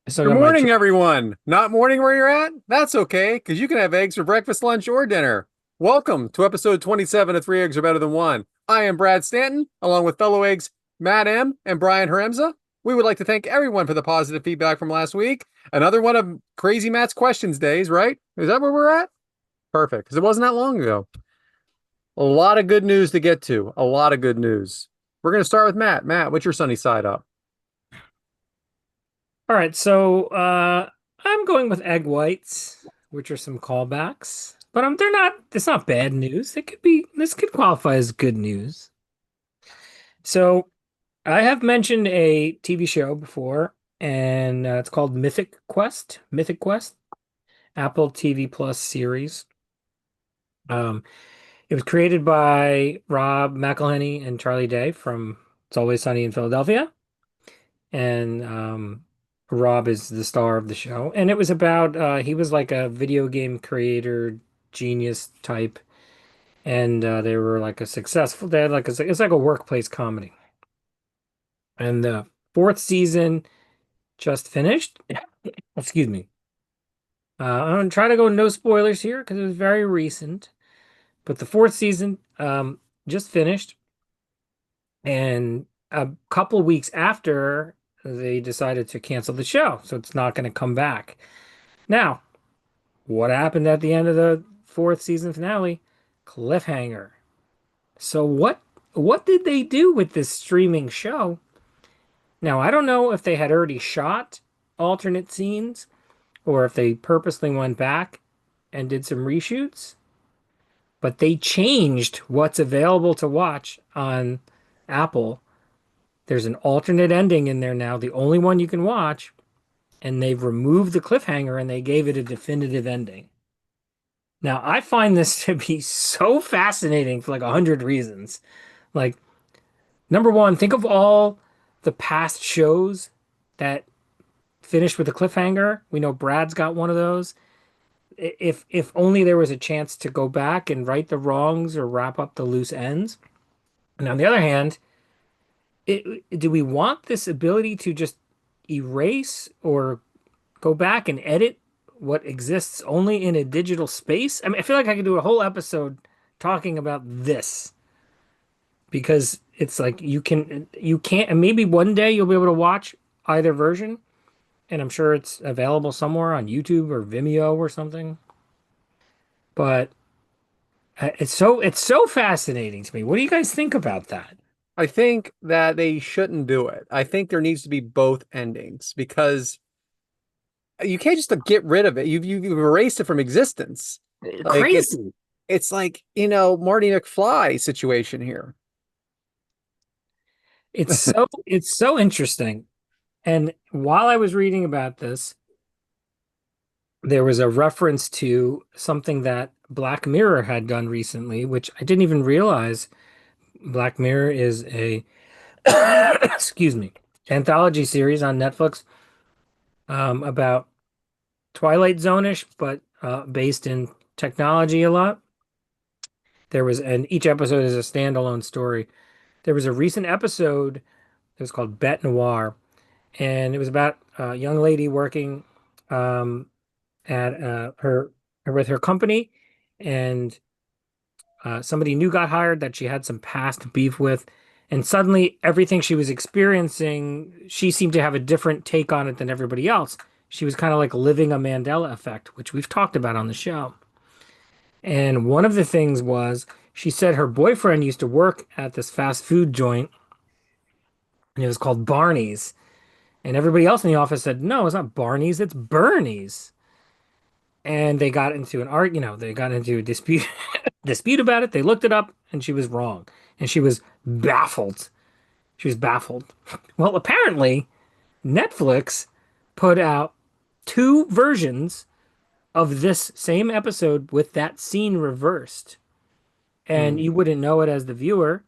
So I Good got my morning, everyone. Not morning where you're at? That's okay, because you can have eggs for breakfast, lunch, or dinner. Welcome to episode 27 of Three Eggs Are Better Than One. I am Brad Stanton, along with fellow eggs Matt M. and Brian Haremza. We would like to thank everyone for the positive feedback from last week. Another one of Crazy Matt's questions days, right? Is that where we're at? Perfect, because it wasn't that long ago. A lot of good news to get to. A lot of good news. We're going to start with Matt. Matt, what's your sunny side up? All right, so I'm going with egg whites, which are some callbacks, but they're not. It's not bad news. It could be. This could qualify as good news. So I have mentioned a TV show before, and it's called Mythic Quest. Mythic Quest, Apple TV Plus series. Um, it was created by Rob McElhenney and Charlie Day from It's Always Sunny in Philadelphia. And Rob is the star of the show. And it was about he was like a video game creator genius type, and they were like a successful. They had like it's like a workplace comedy. And the fourth season just finished. Excuse me. I'm gonna try to go no spoilers here because it was very recent. But the fourth season just finished, and a couple weeks after they decided to cancel the show, so it's not going to come back. Now, what happened at the end of the fourth season finale? Cliffhanger. So what did they do with this streaming show? Now, I don't know if they had already shot alternate scenes or if they purposely went back and did some reshoots, but they changed what's available to watch on Apple. There's an alternate ending in there now, the only one you can watch, and they've removed the cliffhanger and they gave it a definitive ending. Now, I find this to be so fascinating for like 100 reasons. Like, number one, think of all the past shows that finished with a cliffhanger. We know Brad's got one of those. If only there was a chance to go back and right the wrongs or wrap up the loose ends. And on the other hand, do we want this ability to just erase or go back and edit what exists only in a digital space? I mean, I feel like I could do a whole episode talking about this because it's like you can't, and maybe one day you'll be able to watch either version, and I'm sure it's available somewhere on YouTube or Vimeo or something. But it's so fascinating to me. What do you guys think about that? I think that they shouldn't do it. I think there needs to be both endings because you can't just get rid of it. You've erased it from existence. Like Crazy. it's like, Marty McFly situation here. It's so interesting. And while I was reading about this, there was a reference to something that Black Mirror had done recently, which I didn't even realize. Black Mirror is a excuse me, anthology series on Netflix about Twilight Zone-ish, but based in technology a lot. And each episode is a standalone story. There was a recent episode. It was called Bet Noir, and it was about a young lady working um, at her with her company, and somebody new got hired that she had some past beef with, and suddenly everything she was experiencing, she seemed to have a different take on it than everybody else. She was kind of like living a Mandela effect, which we've talked about on the show. And one of the things was she said her boyfriend used to work at this fast food joint, and it was called Barney's. And everybody else in the office said, no, it's not Barney's, it's Bernie's. And they got into they got into a dispute dispute about it. They looked it up and she was wrong. And she was baffled. She was baffled. Well, apparently, Netflix put out two versions of this same episode with that scene reversed. And Hmm. you wouldn't know it as the viewer.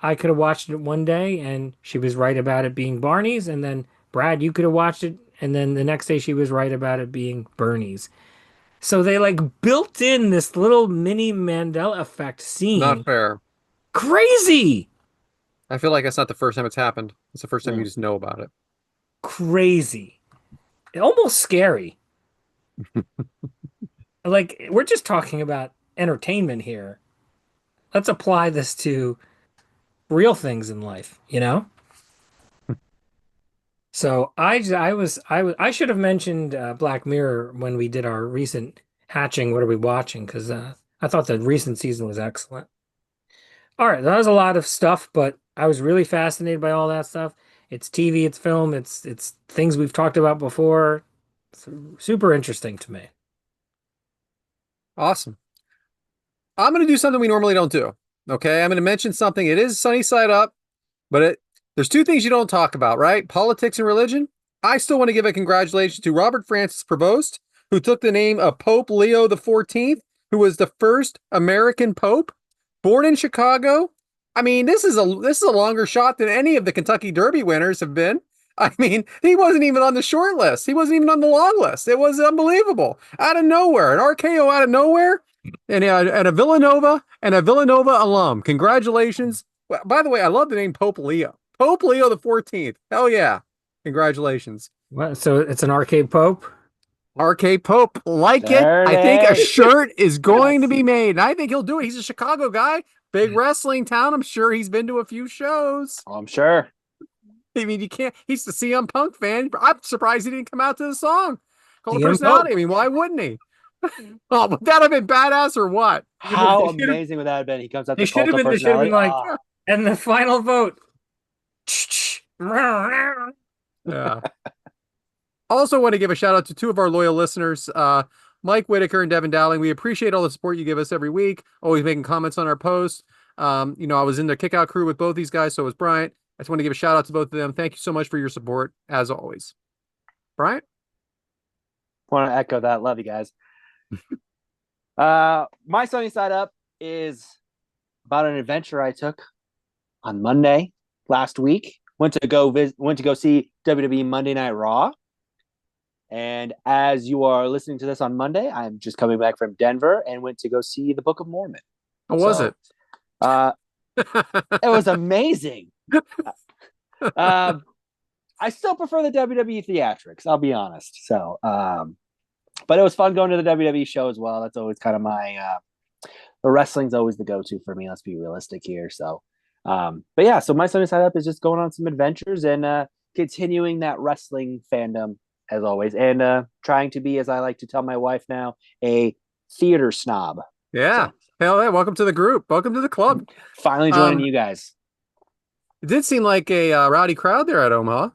I could have watched it one day and she was right about it being Barney's. And then Brad, you could have watched it. And then the next day she was right about it being Bernie's. So they like built in this little mini Mandela effect Not scene. fair. Crazy. I feel like that's not the first time it's happened. It's the first time you Mm. just know about it. Crazy. almost scary. Like we're just talking about entertainment here. Let's apply this to real things in life, you know? So I should have mentioned Black Mirror when we did our recent hatching. What are we watching? Because I thought the recent season was excellent. All right, that was a lot of stuff, but I was really fascinated by all that stuff. It's TV, it's film, it's things we've talked about before. It's super interesting to me. Awesome. I'm going to do something we normally don't do. Okay. I'm going to mention something. It is sunny side up, but there's two things you don't talk about, right? Politics and religion. I still want to give a congratulations to Robert Francis Prevost, who took the name of Pope Leo the 14th, who was the first American pope, born in Chicago. I mean, this is a longer shot than any of the Kentucky Derby winners have been. I mean, he wasn't even on the short list. He wasn't even on the long list. It was unbelievable. Out of nowhere, an RKO out of nowhere, and a Villanova alum. Congratulations. Well, by the way, I love the name Pope Leo. Pope Leo the 14th. Hell yeah. Congratulations. What, so it's an arcade pope? RK Pope, like it. There I think a it is. shirt is going to Yes. be made. And I think he'll do it. He's a Chicago guy, big wrestling town. I'm sure he's been to a few shows. Oh, I'm sure. I mean, you can't, he's the CM Punk fan. I'm surprised he didn't come out to the song. Call the CM personality. Punk. I mean, why wouldn't he? Oh, would that have been badass or what? How They should've- amazing would that have been? He comes out They the should cult have of been. They should have been personality. like, Ah, and the final vote. Yeah. Also want to give a shout out to two of our loyal listeners, Mike Whitaker and Devin Dowling. We appreciate all the support you give us every week, always making comments on our posts. I was in the kickout crew with both these guys, so was Bryant. I just want to give a shout out to both of them. Thank you so much for your support, as always. Bryant? want to echo that. Love you guys. My sunny side up is about an adventure I took on Monday last week. Went to go see WWE Monday Night Raw. And as you are listening to this on Monday, I'm just coming back from Denver and went to go see the Book of Mormon. How was it? It was amazing. I still prefer the WWE theatrics, I'll be honest. So, but it was fun going to the WWE show as well. That's always kind of the wrestling's always the go-to for me. Let's be realistic here. So, but yeah, so my sunny side up is just going on some adventures and continuing that wrestling fandom as always, and trying to be, as I like to tell my wife now, a theater snob. Yeah. So, Hell yeah. Welcome to the group. Welcome to the club. finally joining you guys. It did seem like a rowdy crowd there at Omaha.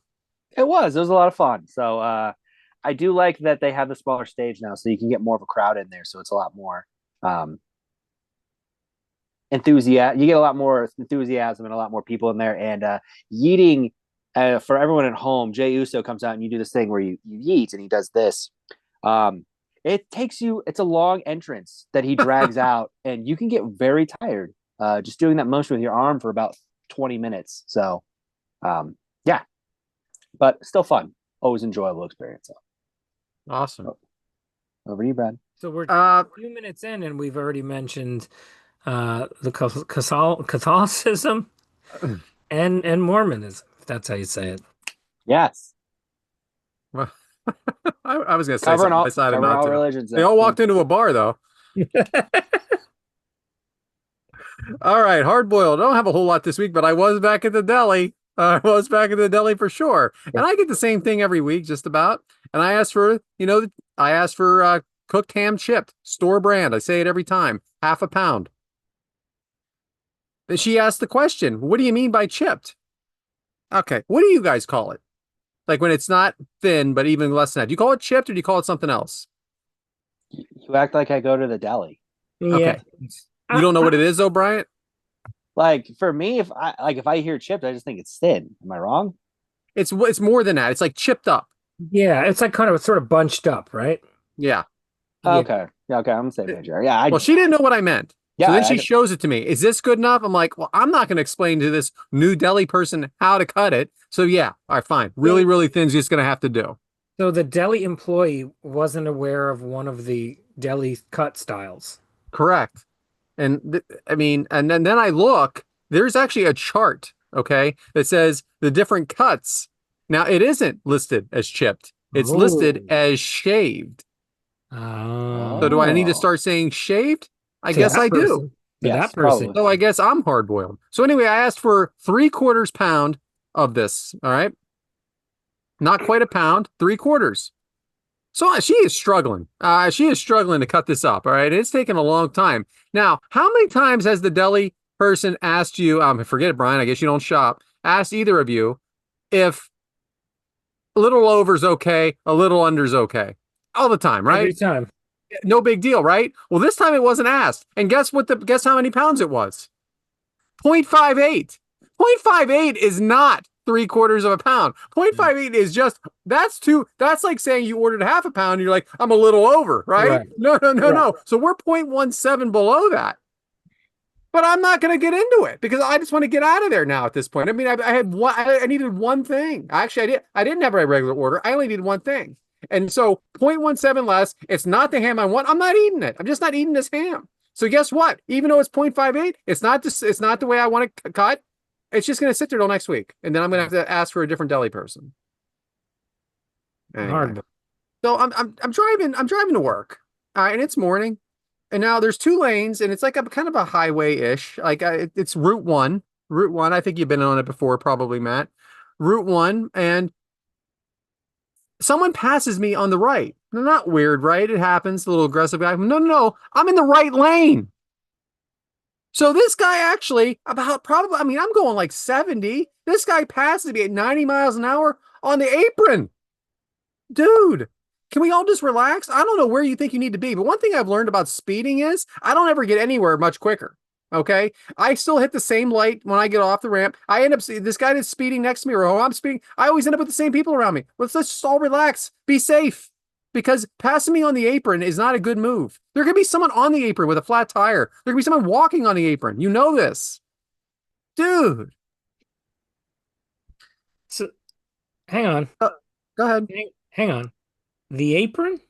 It was a lot of fun. So I do like that they have the smaller stage now, so you can get more of a crowd in there. So it's a lot more enthusiasm. You get a lot more enthusiasm and a lot more people in there. And yeeting for everyone at home, Jey Uso comes out and you do this thing where you yeet, and he does this. It's a long entrance that he drags out, and you can get very tired just doing that motion with your arm for about 20 minutes. So, yeah, but still fun. Always enjoyable experience. So, Awesome. over to you, Brad. So we're a few minutes in, and we've already mentioned the Catholicism and Mormonism, if that's how you say it. Yes. I was going to say Covering something. all, I decided covering not all to. religions. They all walked into a bar, though. All right, hard boiled. I don't have a whole lot this week, but I was back at the deli. I was back at the deli for sure, and I get the same thing every week, just about. And I asked for, cooked ham chipped, store brand. I say it every time, half a pound. Then she asked the question, "What do you mean by chipped?" Okay, what do you guys call it? Like when it's not thin, but even less than that. Do you call it chipped or do you call it something else? You act like I go to the deli. Okay. You don't know what it is, though, Bryant? Like for me, if I hear chipped, I just think it's thin. Am I wrong? It's more than that. It's like chipped up. Yeah, it's like kind of sort of bunched up, right? Yeah. Yeah. Okay. Yeah, okay. I'm the same page. Yeah. Well, she didn't know what I meant. Yeah, So then she shows it to me. Is this good enough? I'm like, well, I'm not going to explain to this new deli person how to cut it. So yeah, all right, fine. Really, really thin's just going to have to do. So the deli employee wasn't aware of one of the deli cut styles. Correct. And and then I look, there's actually a chart, okay, that says the different cuts. Now, it isn't listed as chipped. It's listed Oh. as shaved. So do I need to Oh. start saying shaved? I To guess that I do. person. To Yes, that person. probably. So I guess I'm hard boiled. So anyway, I asked for 3/4 pound of this. All right. Not quite a pound, 3/4. So she is struggling. She is struggling to cut this up. All right. It's taken a long time. Now, how many times has the deli person asked you, forget it, Brian, I guess you don't shop, asked either of you if a little over's okay, a little under's okay? All the time, Every right? time. No big deal, right? Well, this time it wasn't asked. And guess how many pounds it was? 0.58. 0.58 is not 3/4 of a pound. 0.58 is just that's like saying you ordered half a pound and you're like, I'm a little over, right? Right. No, no, no, Right. no. So we're 0.17 below that. But I'm not going to get into it because I just want to get out of there now at this point. I mean, I had one, I needed one thing. Actually, I didn't have a regular order. I only needed one thing. And so 0.17 less, it's not the ham I want. I'm not eating it. I'm just not eating this ham. So guess what? Even though it's 0.58, it's not the way I want to cut. It's just going to sit there till next week. And then I'm going to have to ask for a different deli person. Anyway. Hard. So I'm driving to work. And it's morning. And now there's 2 lanes, and it's like a kind of a highway-ish. Like it's Route 1. Route 1. I think you've been on it before, probably, Matt. Route 1, and someone passes me on the right. They're not weird, right? It happens. A little aggressive guy. No, no, no. I'm in the right lane. So this guy actually I mean, I'm going like 70. This guy passes me at 90 miles an hour on the apron. Dude, can we all just relax? I don't know where you think you need to be, but one thing I've learned about speeding is I don't ever get anywhere much quicker. Okay. I still hit the same light when I get off the ramp. I end up this guy that's speeding next to me, or I'm speeding. I always end up with the same people around me. Let's just all relax, be safe, because passing me on the apron is not a good move. There could be someone on the apron with a flat tire. There could be someone walking on the apron. You know this, dude. So hang on. Go ahead. Hang on. The apron?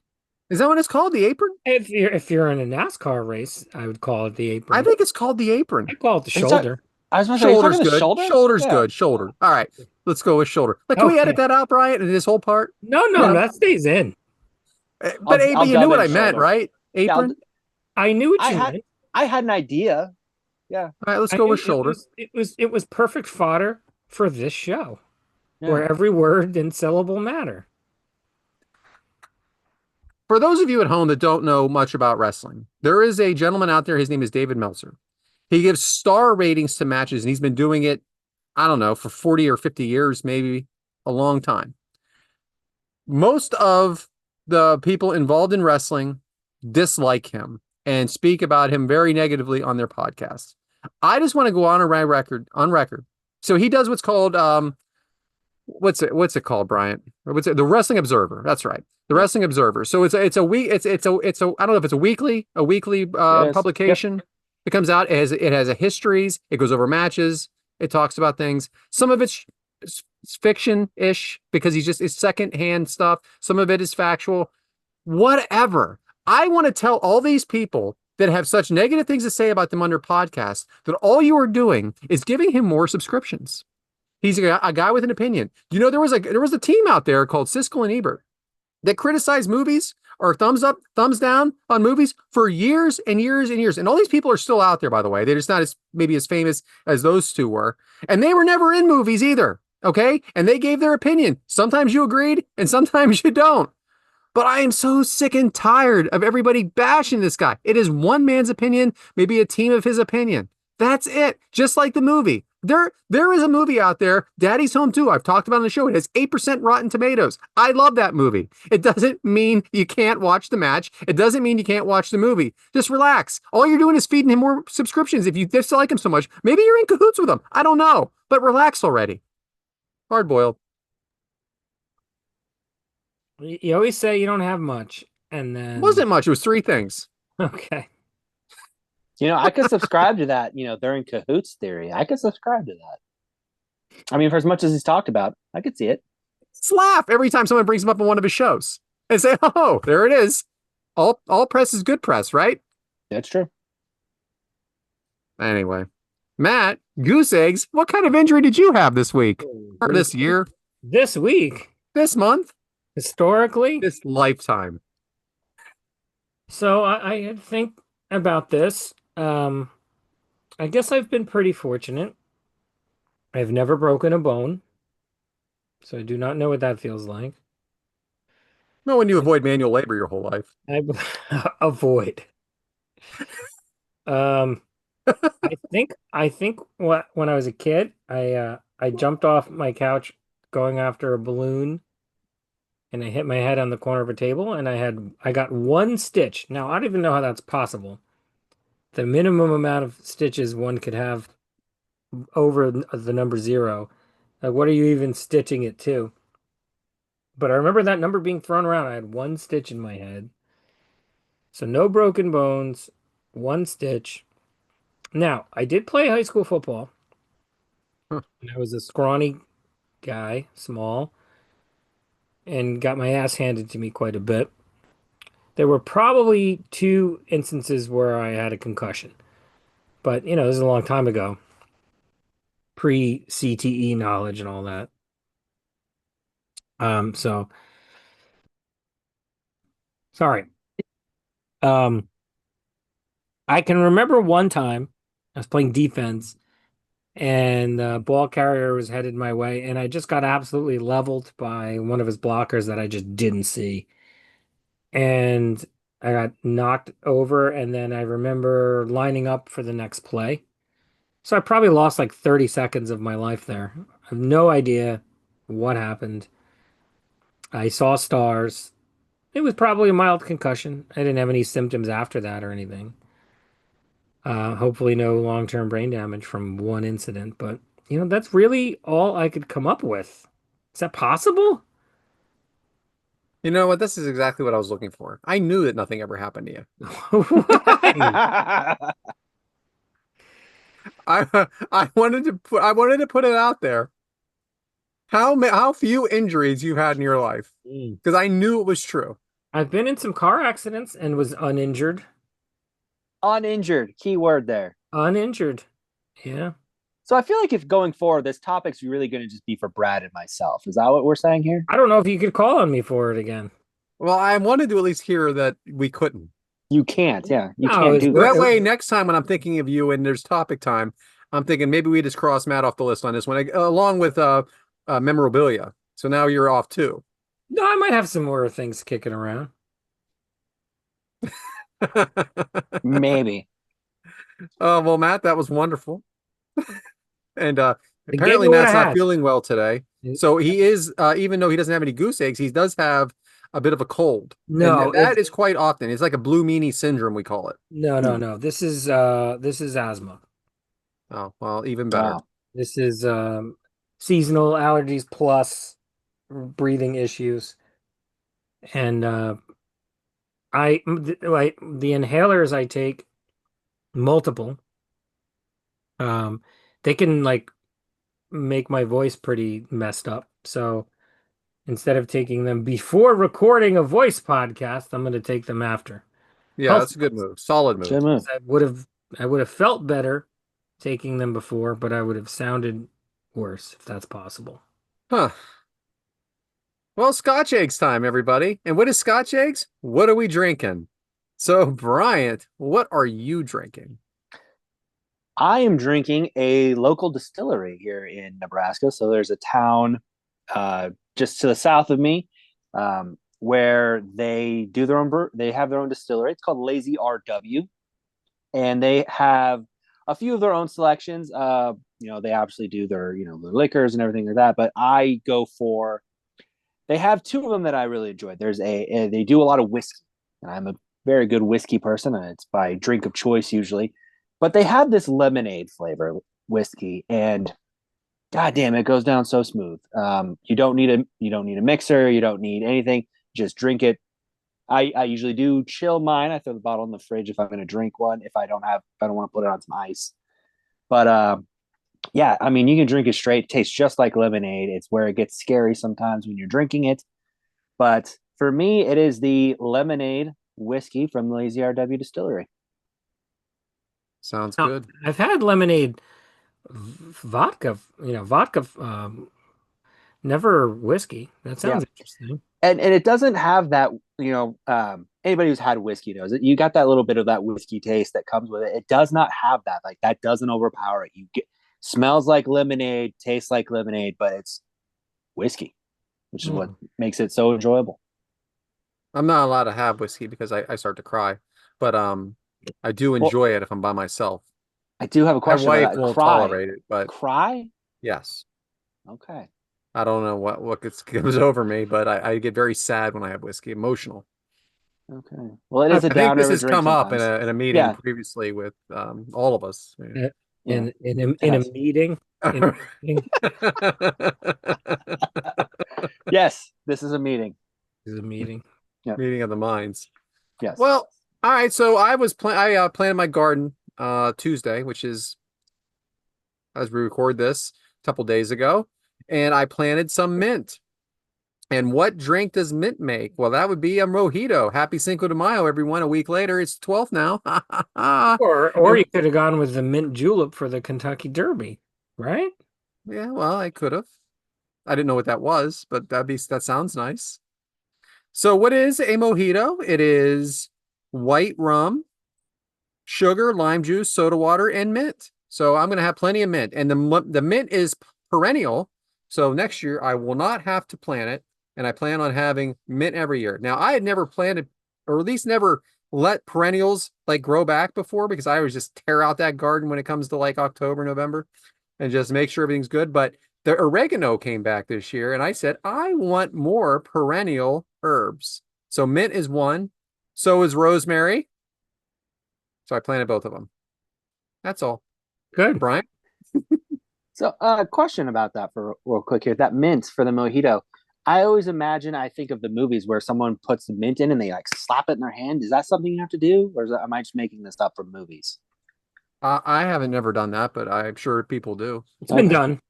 Is that what it's called? The apron? If you're in a NASCAR race, I would call it the apron. I think it's called the apron. I call it the Are you shoulder. I was going to say, are you Shoulder's talking the good. shoulder? Shoulder's Yeah. good. Shoulder. All right. Let's go with shoulder. Like, can we edit Okay. that out, Bryant, in this whole part? No, Yeah. that stays in. But I'll you knew dub what in I meant, shoulder. right? Yeah, Apron. I knew what I you had- meant. I had an idea. Yeah. All right. Let's I go knew with shoulder. it was perfect fodder for this show, Yeah. where every word and syllable matter. For those of you at home that don't know much about wrestling, there is a gentleman out there. His name is David Meltzer. He gives star ratings to matches, and he's been doing it, I don't know, for 40 or 50 years, maybe a long time. Most of the people involved in wrestling dislike him and speak about him very negatively on their podcasts. I just want to go on record. So he does what's called what's it called, Bryant? The Wrestling Observer. That's right. The Wrestling Observer. So it's a I don't know if it's a weekly publication. It comes out. It has a histories. It goes over matches. It talks about things. Some of it's fiction-ish because it's secondhand stuff. Some of it is factual. Whatever. I want to tell all these people that have such negative things to say about them on their podcast that all you are doing is giving him more subscriptions. He's a guy with an opinion. You know, there was a team out there called Siskel and Ebert that criticized movies or thumbs up, thumbs down on movies for years and years and years. And all these people are still out there, by the way. They're just not maybe as famous as those two were. And they were never in movies either. Okay. And they gave their opinion. Sometimes you agreed and sometimes you don't. But I am so sick and tired of everybody bashing this guy. It is one man's opinion, maybe a team of his opinion. That's it. Just like the movie. There is a movie out there, Daddy's Home 2. I've talked about on the show. It has 8% Rotten Tomatoes. I love that movie. It doesn't mean you can't watch the match. It doesn't mean you can't watch the movie. Just relax. All you're doing is feeding him more subscriptions. If you dislike him so much, maybe you're in cahoots with him. I don't know. But relax already. Hard boiled. You always say you don't have much, and then It wasn't much. It was 3 things. okay. You know, I could subscribe to that. You know, they're in cahoots theory. I could subscribe to that. I mean, for as much as he's talked about, I could see it. Just laugh every time someone brings him up on one of his shows and say, "Oh, there it is. All press is good press, right?" That's true. Anyway, Matt, goose eggs. What kind of injury did you have this week or this year, This week, this month? Historically, this lifetime. so I think about this. I guess I've been pretty fortunate. I've never broken a bone, so I do not know what that feels like. No, when you And avoid manual labor your whole life. I avoid. Um, I think what when I was a kid, I jumped off my couch going after a balloon and I hit my head on the corner of a table and I got one stitch. Now I don't even know how that's possible. The minimum amount of stitches one could have over the number zero. Like what are you even stitching it to? But I remember that number being thrown around. I had one stitch in my head. So no broken bones, one stitch. Now, I did play high school football. Huh. And I was a scrawny guy, small, and got my ass handed to me quite a bit. There were probably two instances where I had a concussion, but this is a long time ago, pre-CTE knowledge and all that. So sorry. Um, I can remember one time I was playing defense and the ball carrier was headed my way, and I just got absolutely leveled by one of his blockers that I just didn't see. And I got knocked over, and then I remember lining up for the next play. So I probably lost like 30 seconds of my life there. I have no idea what happened. I saw stars. It was probably a mild concussion. I didn't have any symptoms after that or anything. Hopefully, no long-term brain damage from one incident. But, that's really all I could come up with. Is that possible? You know what? This is exactly what I was looking for. I knew that nothing ever happened to you. Why? I wanted to put it out there. How few injuries you've had in your life? Mm. Because I knew it was true. I've been in some car accidents and was uninjured. Uninjured, key word there. Uninjured. Yeah. So I feel like if going forward, this topic's really going to just be for Brad and myself. Is that what we're saying here? I don't know if you could call on me for it again. Well, I wanted to at least hear that we couldn't. You can't. Yeah, you No, can't it's do So that this. way, next time when I'm thinking of you and there's topic time, I'm thinking maybe we just cross Matt off the list on this one, along with memorabilia. So now you're off too. no, I might have some more things kicking around. Maybe. Oh, well, Matt, that was wonderful. And I gave apparently you what I Matt's not had. feeling well today. So he is, even though he doesn't have any goose eggs, he does have a bit of a cold. And No, that is quite often. It's like a blue meanie syndrome, we call it. no. This is asthma. Oh, well, even better. Wow. This is seasonal allergies plus breathing issues. And like the inhalers I take multiple. Um, they can like make my voice pretty messed up. So instead of taking them before recording a voice podcast, I'm going to take them after. Yeah, Health that's a good move. Solid Good move. move. I would have felt better taking them before, but I would have sounded worse if that's possible. Huh. Well, Scotch eggs time, everybody. And what is Scotch eggs? What are we drinking? So, Bryant, what are you drinking? I am drinking a local distillery here in Nebraska. So there's a town just to the south of me where they do their own they have their own distillery. It's called Lazy RW, and they have a few of their own selections. They obviously do their their liquors and everything like that. But I go for they have two of them that I really enjoy. They do a lot of whiskey, and I'm a very good whiskey person, and it's by drink of choice usually. But they have this lemonade flavor whiskey, and god damn, it goes down so smooth. You don't need a mixer, you don't need anything. Just drink it. I usually do chill mine. I throw the bottle in the fridge if I'm going to drink one. If I don't want to put it on some ice. But yeah, I mean, you can drink it straight. It tastes just like lemonade. It's where it gets scary sometimes when you're drinking it. But for me, it is the lemonade whiskey from the Lazy RW Distillery. Sounds Now, good. I've had lemonade vodka, vodka Never whiskey. That Yeah. sounds interesting. And it doesn't have that, anybody who's had whiskey knows it. You got that little bit of that whiskey taste that comes with it. It does not have that. Like that doesn't overpower it. You get smells like lemonade, tastes like lemonade, but it's whiskey, which is what Mm. makes it so enjoyable. I'm not allowed to have whiskey because I start to cry. But I do Well, enjoy it if I'm by myself. I do have a My question about wife that. won't Cry. tolerate it, but Cry? yes. Okay. I don't know what comes over me, but I get very sad when I have whiskey, emotional. Okay. Well, it I is a think downer this of a has drink come up sometimes. in a meeting Yeah. previously with all of us. Uh, Yeah. It In a has. meeting, in a meeting Yes. This is a meeting. is a meeting. Yeah. Meeting of the minds. Yes. Well, all right. So I planted my garden Tuesday, which is as we record this a couple days ago, and I planted some mint. And what drink does mint make? Well, that would be a mojito. Happy Cinco de Mayo, everyone. A week later, it's 12th now. Or you could have gone with the mint julep for the Kentucky Derby, right? Yeah, well, I could have. I didn't know what that was, but that sounds nice. So, what is a mojito? It is white rum, sugar, lime juice, soda water, and mint. So, I'm going to have plenty of mint, and the mint is perennial. So, next year I will not have to plant it, and I plan on having mint every year. Now, I had never planted, or at least never let perennials like grow back before because I always just tear out that garden when it comes to like October, November and just make sure everything's good. But the oregano came back this year, and I said, I want more perennial herbs. So mint is one. So is rosemary. So I planted both of them. That's all. Good. Brian? So, question about that for real quick here. That mint for the mojito. I always imagine, I think of the movies where someone puts the mint in and they like slap it in their hand. Is that something you have to do? Or am I just making this up from movies? I haven't never done that, but I'm sure people do. It's been Okay. done.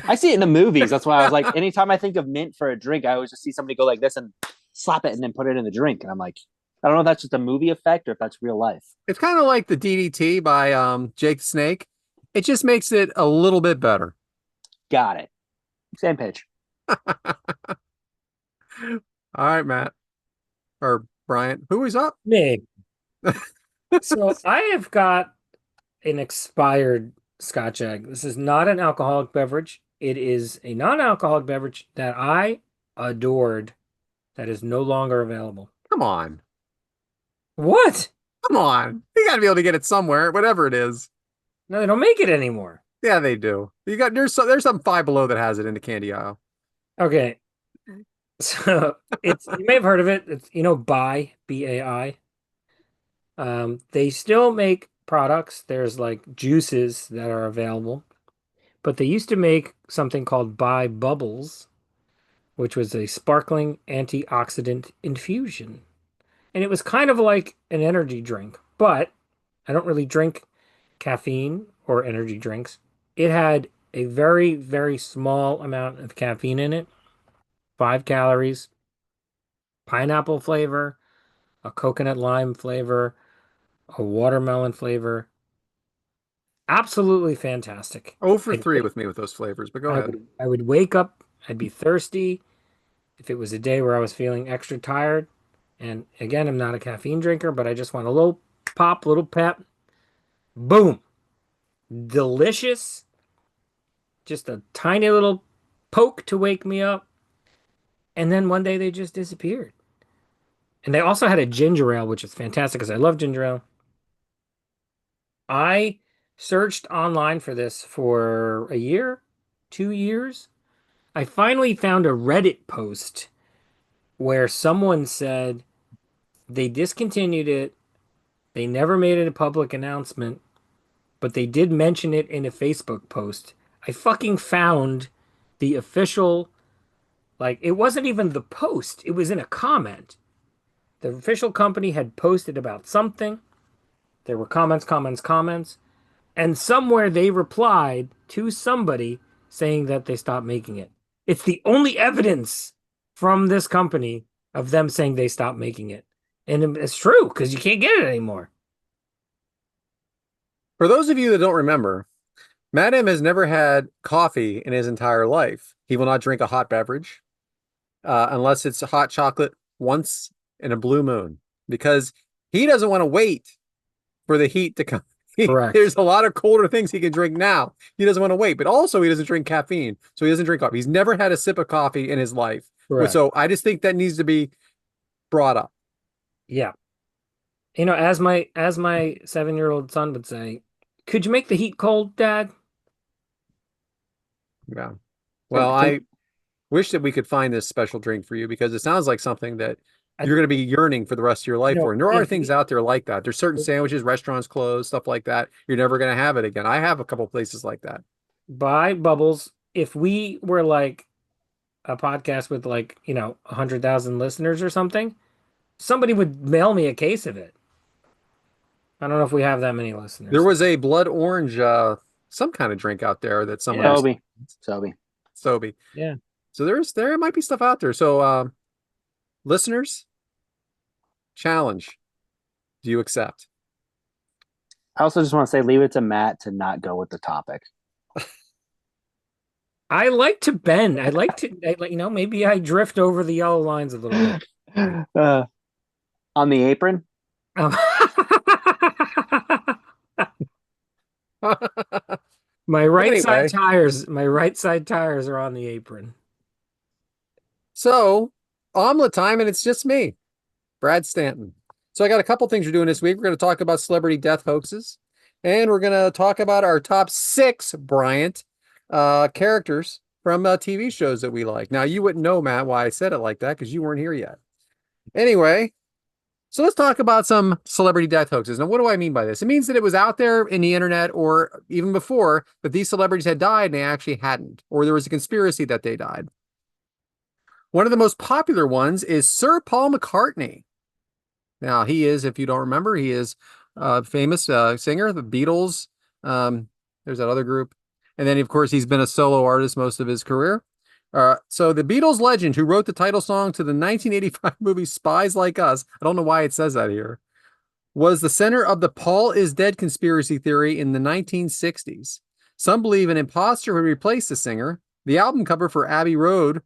I see it in the movies. That's why I was like, anytime I think of mint for a drink, I always just see somebody go like this and slap it and then put it in the drink. And I'm like, I don't know if that's just a movie effect or if that's real life. It's kind of like the DDT by Jake the Snake. It just makes it a little bit better. Got it. Same page. All right, Matt or Bryant. Who is up? Me. So I have got an expired Scotch egg. This is not an alcoholic beverage. It is a non-alcoholic beverage that I adored that is no longer available. Come on. What? Come on. You got to be able to get it somewhere, whatever it is. No, they don't make it anymore. Yeah, they do. There's some Five Below that has it in the candy aisle. Okay. So it's you may have heard of it. It's Bai, B-A-I. They still make products. There's like juices that are available, but they used to make something called Bai Bubbles, which was a sparkling antioxidant infusion. And it was kind of like an energy drink, but I don't really drink caffeine or energy drinks. It had a very, very small amount of caffeine in it, 5 calories, pineapple flavor, a coconut lime flavor, a watermelon flavor. Absolutely fantastic. Oh for I'd 3 wake- with me with those flavors, but go ahead. I would wake up, I'd be thirsty. If it was a day where I was feeling extra tired, and again, I'm not a caffeine drinker, but I just want a little pop, little pep. Boom. Delicious. Just a tiny little poke to wake me up. And then one day they just disappeared. And they also had a ginger ale, which is fantastic because I love ginger ale. I searched online for this for a year, 2 years. I finally found a Reddit post where someone said they discontinued it. They never made it a public announcement, but they did mention it in a Facebook post. I fucking found the official, like, it wasn't even the post, it was in a comment. The official company had posted about something. There were comments, comments, comments. And somewhere they replied to somebody saying that they stopped making it. It's the only evidence from this company of them saying they stopped making it. And it's true because you can't get it anymore. For those of you that don't remember, Matt M has never had coffee in his entire life. He will not drink a hot beverage unless it's hot chocolate once in a blue moon because he doesn't want to wait for the heat to come. Correct. There's a lot of colder things he can drink now. He doesn't want to wait, but also he doesn't drink caffeine, so he doesn't drink coffee. He's never had a sip of coffee in his life. Correct. So I just think that needs to be brought up. Yeah. You know, as my 7-year-old son would say, could you make the heat cold, Dad? Yeah. Can, Well, can, I wish that we could find this special drink for you because it sounds like something that I, you're going to be yearning for the rest of your you life for. know, And there are if things we, out there like that. There's certain sandwiches, restaurants closed, stuff like that. You're never going to have it again. I have a couple places like that. buy Bubbles, if we were like a podcast with like, 100,000 listeners or something, somebody would mail me a case of it. I don't know if we have that many There listeners. was a blood orange, some kind of drink out there that someone Yeah. was Sobe. Sobe. Yeah. So there might be stuff out there. So listeners, challenge. Do you accept? I also just want to say, leave it to Matt to not go with the topic. I like to bend. Maybe I drift over the yellow lines a little bit. Uh, on the apron. Um, my Anyway, my right side tires are on the apron. so omelet time, and it's just me, Brad Stanton. So I got a couple things we're doing this week. We're going to talk about celebrity death hoaxes, and we're going to talk about our top 6 Bryant characters from TV shows that we like. Now, you wouldn't know, Matt, why I said it like that because you weren't here yet. Anyway, so let's talk about some celebrity death hoaxes. Now, what do I mean by this? It means that it was out there in the internet or even before that these celebrities had died and they actually hadn't, or there was a conspiracy that they died. One of the most popular ones is Sir Paul McCartney. Now, he is, if you don't remember, he is a famous singer, the Beatles. There's that other group. And then, of course, he's been a solo artist most of his career. So the Beatles legend who wrote the title song to the 1985 movie Spies Like Us, I don't know why it says that here, was the center of the Paul is dead conspiracy theory in the 1960s. Some believe an imposter would replace the singer. The album cover for Abbey Road,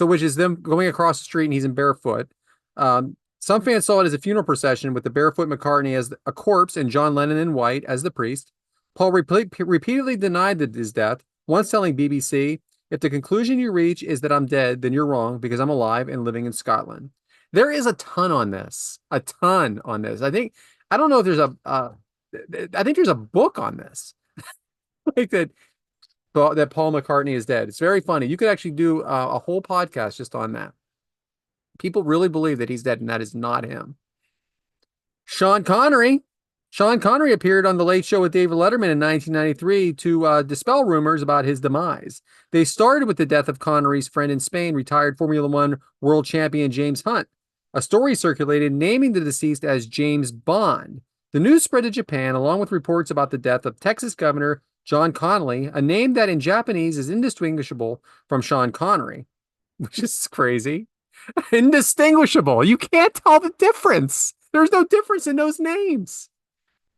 which is them going across the street and he's in barefoot. Some fans saw it as a funeral procession with the barefoot McCartney as a corpse and John Lennon in white as the priest. Paul repeatedly denied his death, once telling BBC, "If the conclusion you reach is that I'm dead, then you're wrong because I'm alive and living in Scotland." There is a ton on this. A ton on this. I don't know if there's I think there's a book on this. Like that Paul McCartney is dead. It's very funny. You could actually do a whole podcast just on that. People really believe that he's dead, and that is not him. Sean Connery. Sean Connery appeared on The Late Show with David Letterman in 1993 to dispel rumors about his demise. They started with the death of Connery's friend in Spain, retired Formula One world champion James Hunt. A story circulated naming the deceased as James Bond. The news spread to Japan, along with reports about the death of Texas Governor John Connolly, a name that in Japanese is indistinguishable from Sean Connery, which is crazy. Indistinguishable. You can't tell the difference. There's no difference in those names.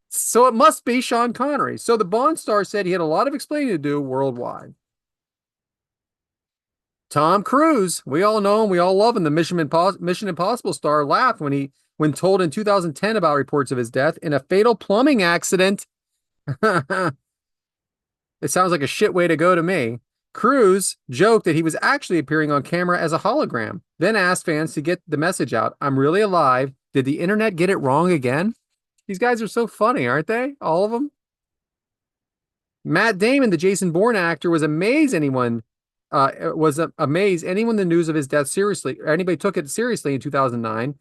So it must be Sean Connery. So the Bond star said he had a lot of explaining to do worldwide. Tom Cruise, we all know him, we all love him. The Mission Impossible star laughed when told in 2010 about reports of his death in a fatal plumbing accident. It sounds like a shit way to go to me. Cruise joked that he was actually appearing on camera as a hologram, then asked fans to get the message out. I'm really alive. Did the internet get it wrong again? These guys are so funny, aren't they? All of them. Matt Damon, the Jason Bourne actor, was amazed anyone the news of his death seriously, or anybody took it seriously in 2009.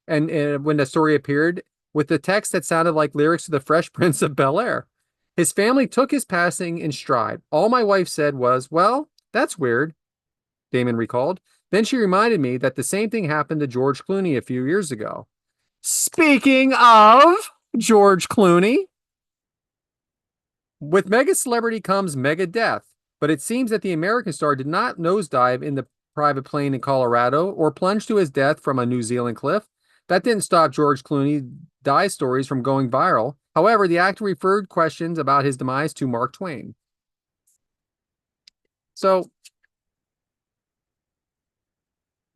And when the story appeared with the text that sounded like lyrics to the Fresh Prince of Bel-Air. His family took his passing in stride. All my wife said was, "Well, that's weird," Damon recalled. Then she reminded me that the same thing happened to George Clooney a few years ago. Speaking of George Clooney, with mega celebrity comes mega death, but it seems that the American star did not nosedive in the private plane in Colorado or plunge to his death from a New Zealand cliff. That didn't stop George Clooney die stories from going viral. However, the actor referred questions about his demise to Mark Twain. So,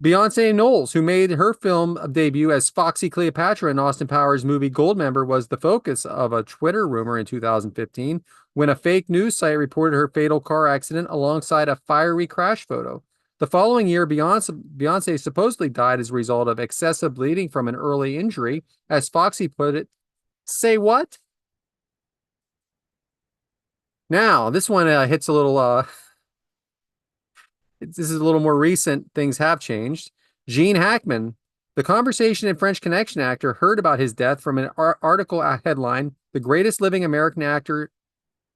Beyonce Knowles, who made her film debut as Foxy Cleopatra in Austin Powers' movie Goldmember, was the focus of a Twitter rumor in 2015 when a fake news site reported her fatal car accident alongside a fiery crash photo. The following year, Beyonce supposedly died as a result of excessive bleeding from an early injury. As Foxy put it, say what? Now, this one hits a little this is a little more recent. Things have changed. Gene Hackman, the Conversation and French Connection actor, heard about his death from an article headline, "The greatest living American actor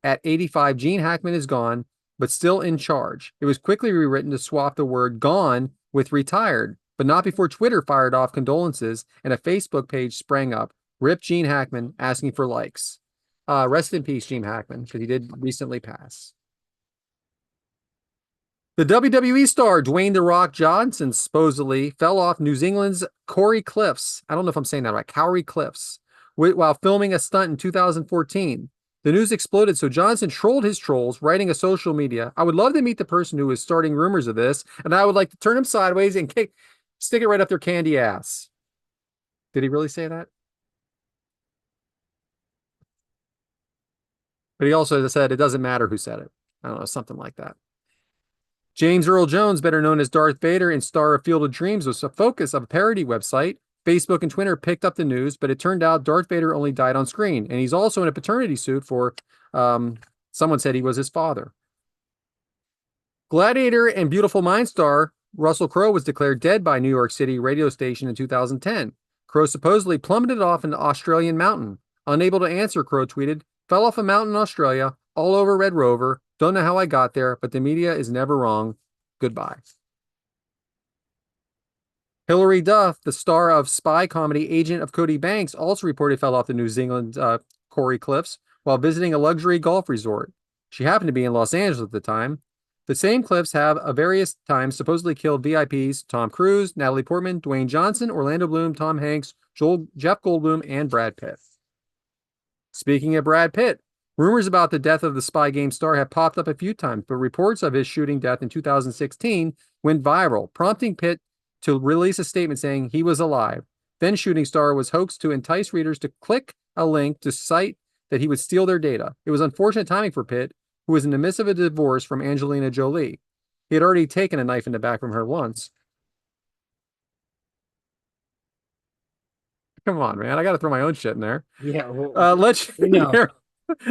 at 85, Gene Hackman is gone, but still in charge." It was quickly rewritten to swap the word gone with retired, but not before Twitter fired off condolences and a Facebook page sprang up. Rip Gene Hackman, asking for likes. Rest in peace, Gene Hackman, because he did recently pass. The WWE star Dwayne "The Rock" Johnson supposedly fell off New Zealand's Kauri Cliffs. I don't know if I'm saying that right. Kauri Cliffs, while filming a stunt in 2014. The news exploded, so Johnson trolled his trolls, writing a social media, "I would love to meet the person who is starting rumors of this, and I would like to turn him sideways and stick it right up their candy ass." Did he really say that? But he also said it doesn't matter who said it. I don't know, something like that. James Earl Jones, better known as Darth Vader in Star of Field of Dreams, was the focus of a parody website. Facebook and Twitter picked up the news, but it turned out Darth Vader only died on screen, and he's also in a paternity suit for, someone said he was his father. Gladiator and Beautiful Mind star Russell Crowe was declared dead by New York City radio station in 2010. Crowe supposedly plummeted off an Australian mountain. Unable to answer, Crowe tweeted, "Fell off a mountain in Australia, all over Red Rover. Don't know how I got there, but the media is never wrong. Goodbye." Hilary Duff, the star of spy comedy Agent of Cody Banks, also reported fell off the New Zealand Kauri Cliffs while visiting a luxury golf resort. She happened to be in Los Angeles at the time. The same cliffs have at various times supposedly killed VIPs Tom Cruise, Natalie Portman, Dwayne Johnson, Orlando Bloom, Tom Hanks, Jeff Goldblum, and Brad Pitt. Speaking of Brad Pitt, rumors about the death of the Spy Game star have popped up a few times, but reports of his shooting death in 2016 went viral, prompting Pitt to release a statement saying he was alive. Then shooting star was hoaxed to entice readers to click a link to cite that he would steal their data. It was unfortunate timing for Pitt, who was in the midst of a divorce from Angelina Jolie. He had already taken a knife in the back from her once. Come on, man. I got to throw my own shit in there. Yeah. Well,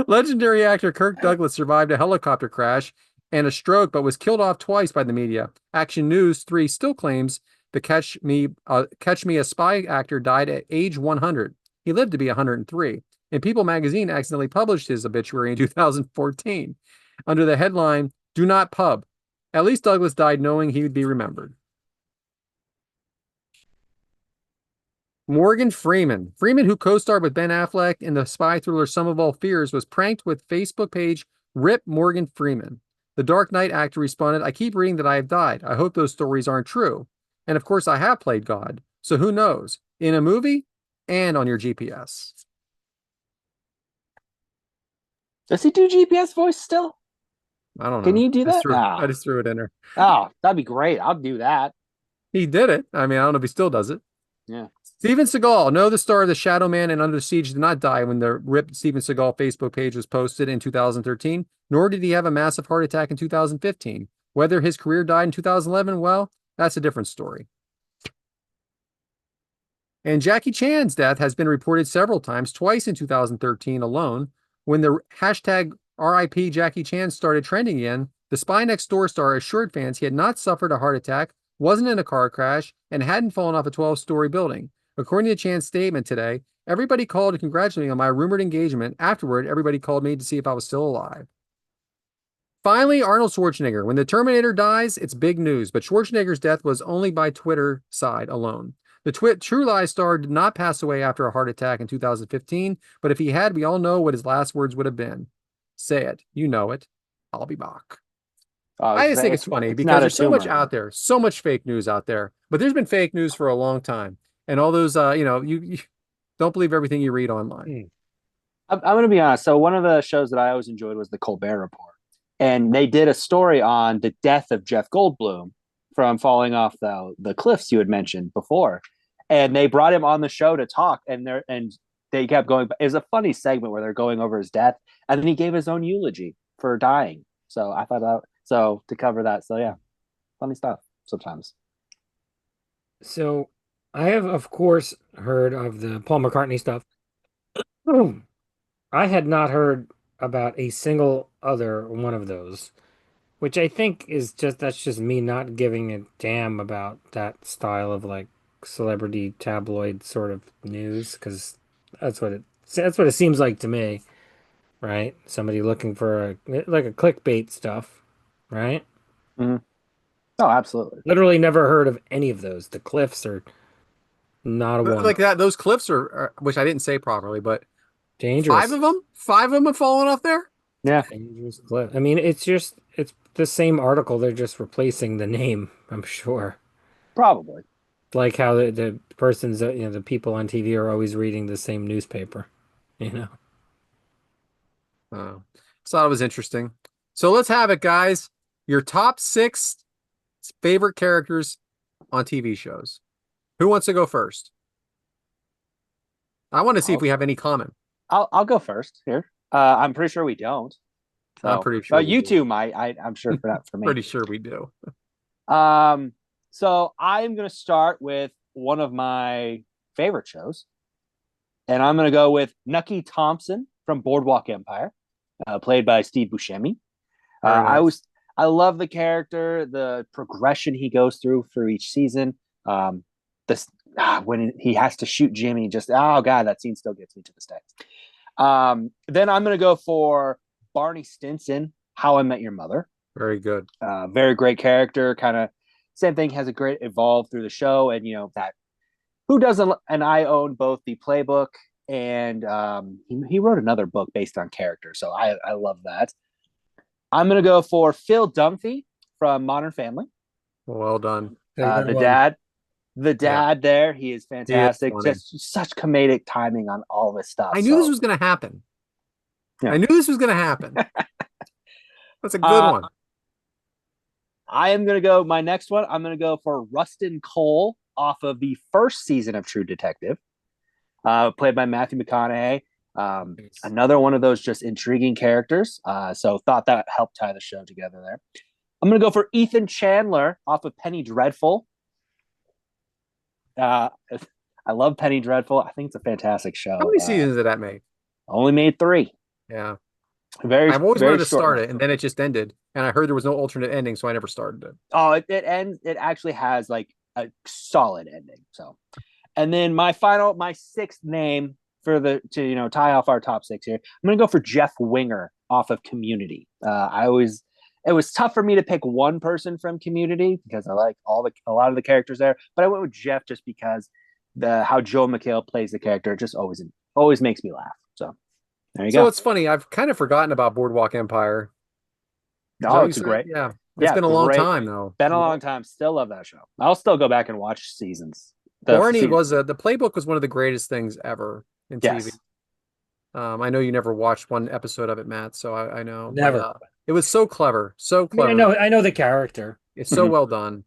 Legendary actor Kirk Douglas survived a helicopter crash and a stroke, but was killed off twice by the media. Action News 3 still claims the Catch Me a Spy actor died at age 100. He lived to be 103. And People magazine accidentally published his obituary in 2014 under the headline, "Do Not Pub." At least Douglas died knowing he would be remembered. Morgan Freeman. Freeman, who co-starred with Ben Affleck in the spy thriller Sum of All Fears, was pranked with Facebook page Rip Morgan Freeman. The Dark Knight actor responded, "I keep reading that I have died. I hope those stories aren't true. And of course, I have played God. So who knows? In a movie and on your GPS." Does he do GPS voice still? I don't know. Can you do that? I just threw it in there. Oh, that'd be great. I'll do that. He did it. I mean, I don't know if he still does it. Yeah. Steven Seagal, no, the star of The Shadow Man and Under Siege, did not die when the ripped Steven Seagal Facebook page was posted in 2013, nor did he have a massive heart attack in 2015. Whether his career died in 2011, well, that's a different story. And Jackie Chan's death has been reported several times, twice in 2013 alone. When the hashtag RIP Jackie Chan started trending again, the Spy Next Door star assured fans he had not suffered a heart attack, wasn't in a car crash, and hadn't fallen off a 12-story building. According to Chan's statement today, "Everybody called to congratulate me on my rumored engagement. Afterward, everybody called me to see if I was still alive." Finally, Arnold Schwarzenegger. When the Terminator dies, it's big news, but Schwarzenegger's death was only by Twitter side alone. The True Lies star did not pass away after a heart attack in 2015, but if he had, we all know what his last words would have been. Say it. You know it. I'll be back. I just think it's funny because there's so much out there, so much fake news out there. But there's been fake news for a long time. And all those, you don't believe everything you read online. I'm going to be honest. So one of the shows that I always enjoyed was the Colbert Report, and they did a story on the death of Jeff Goldblum from falling off the cliffs you had mentioned before, and they brought him on the show to talk, and they kept going. It was a funny segment where they're going over his death, and then he gave his own eulogy for dying. So I thought that so to cover that. So yeah, funny stuff sometimes. So I have, of course, heard of the Paul McCartney stuff. I had not heard about a single other one of those, which I think is just that's just me not giving a damn about that style of like celebrity tabloid sort of news, because that's what it seems like to me, right? Somebody looking for a clickbait stuff, right? Mm-hmm. Oh, absolutely. Literally never heard of any of those. The Cliffs are not a one. Like that, those cliffs are, which I didn't say properly, but Dangerous. five of them have fallen off there. Yeah, Dangerous cliff. I mean, it's the same article. They're just replacing the name, I'm sure. probably. Like how the persons, the people on TV are always reading the same newspaper, you know? So thought it was interesting. So let's have it, guys. Your top 6 favorite characters on TV shows. Who wants to go first? I want to see if we have any common. I'll go first here. I'm pretty sure we don't. I'm So, pretty sure but we you do. two might. I'm sure for not for me. Pretty sure we do. So I'm gonna start with one of my favorite shows, and I'm gonna go with Nucky Thompson from Boardwalk Empire, played by Steve Buscemi. Very nice. I love the character, the progression he goes through for each season. This when he has to shoot Jimmy, just oh god, that scene still gets me to this day. Then I'm gonna go for Barney Stinson, How I Met Your Mother. Very good. Very great character. Kind of same thing, has a great evolve through the show, and that who doesn't. And I own both the playbook and he wrote another book based on character, so I love that. I'm gonna go for Phil Dunphy from Modern Family. Well done. The dad, Yeah. there, he is He is fantastic. funny. Just such comedic timing on all this stuff. I knew this was going to happen. Yeah. I knew this was going to happen. That's a good one. I am going to go, my next one, I'm going to go for Rustin Cole off of the first season of True Detective, played by Matthew McConaughey. Another one of those just intriguing characters. So thought that helped tie the show together there. I'm going to go for Ethan Chandler off of Penny Dreadful. I love Penny Dreadful. I think it's a fantastic show. How many seasons did that make? Only made 3. Yeah. I've always wanted to start it, and then it just ended. And I heard there was no alternate ending, so I never started it. Oh, it ends. It actually has like a solid ending. So, and then my 6th name for to tie off our top 6 here. I'm gonna go for Jeff Winger off of Community. It was tough for me to pick one person from Community because I like a lot of the characters there, but I went with Jeff just because how Joel McHale plays the character just always makes me laugh. So there you go. So it's funny. I've kind of forgotten about Boardwalk Empire. Oh, it's great. Yeah. It's been a long time, though. Been a long time. Still love that show. I'll still go back and watch seasons. Barney was the playbook was one of the greatest things ever in TV. I know you never watched one episode of it, Matt, so I know. Never. But, it was so clever. So clever. I mean, I know the character. It's so well done.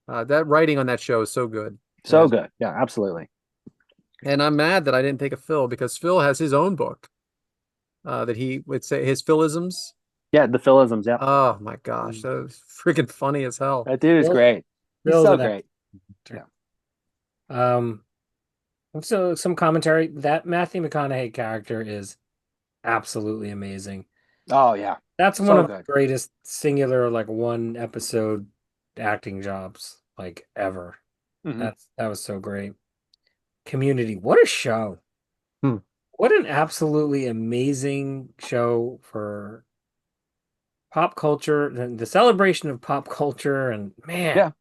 That writing on that show is so good. So good. Yeah, absolutely. And I'm mad that I didn't think of Phil because Phil has his own book that he would say his Philisms. Yeah, the Philisms. Yeah. Oh my gosh, that was freaking funny as hell. That dude is great. He's so great. Yeah. So some commentary. That Matthew McConaughey character is absolutely amazing. Oh yeah. That's one of the greatest singular like one episode acting jobs like ever. That was so great. Community, what a show. What an absolutely amazing show for pop culture, the celebration of pop culture, and man. Yeah.